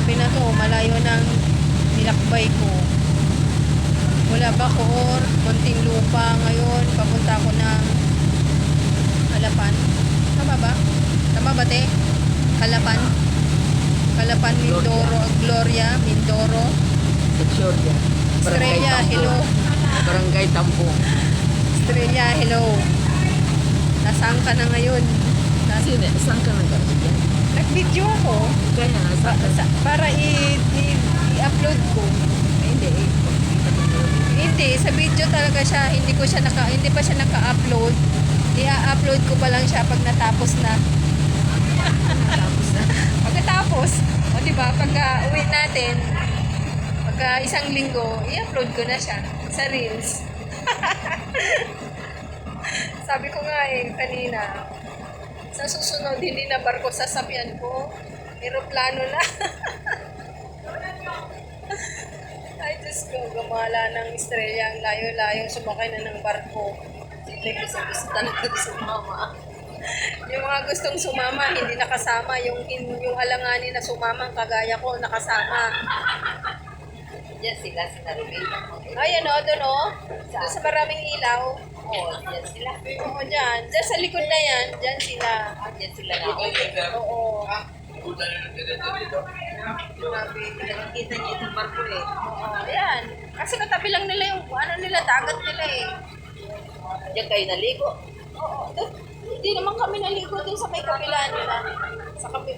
Grabe na to, malayo ng nilakbay ko. Mula Bacoor, Muntinlupa, ngayon papunta ko ng Calapan. Tama ba? Tama ba, te? Calapan? Calapan, Mindoro, Gloria, Mindoro. Estrella. Estrella, hello. Barangay Tambo. Estrella, hello. Nasaan ka na ngayon? Saan ka nag-aryan? Nag-video ako. Kaya nga, Para i-upload ko. hindi eh. Hindi, sa video talaga siya. Hindi pa siya naka-upload. I-upload ko pa lang siya pag natapos na. Tapos na. Pagkatapos, o diba, pagka uwi natin, pagka isang linggo, i-upload ko na siya sa Reels. Sabi ko nga kanina, sa susunod, hindi na barko sasakyan ko. Aeroplano na. Ay, Diyos ko, gumala ng Estrella. Ang layo-layo, sumakay na ng barko. Hindi kasi gusto talaga sumama. Yung mga gustong sumama, hindi nakasama. Yung alanganin na sumama, kagaya ko, nakasama. Yan sila, sinarumay. Ayan o, doon o. Doon sa maraming ilaw. Oo, yan sila. Oo, dyan. Dyan sa likod na yan. Dyan sila. Yan sila na ako. Oo. Grabe, nakikita niyo itong barko eh. Oo, ayan. Kasi katabi lang nila yung ano nila, dagat nila eh. Diyan kayo naligo. Oo. Hindi naman kami naligo dun sa may kabila nila.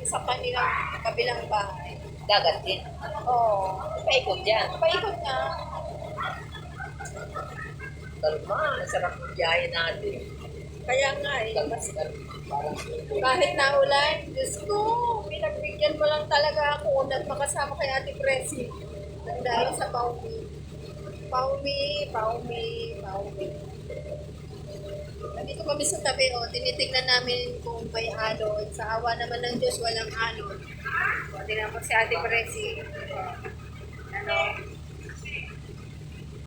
Sa kanilang kabilang bahay. Dagat din. Oo. Paikot dyan. Paikot nga. Kalma, sarap ng biyahe natin. Kaya nga eh. Parang Kahit naulan, Diyos ko, pinagbigyan mo lang talaga ako at makasama kay Ate Presi. Dahil sa Paumi. Paumi. Nandito kami sa tabi, tinitignan namin kung may alon. Sa awa naman ng Diyos, walang alon. Tingnan mo si Ate Presi. Ano,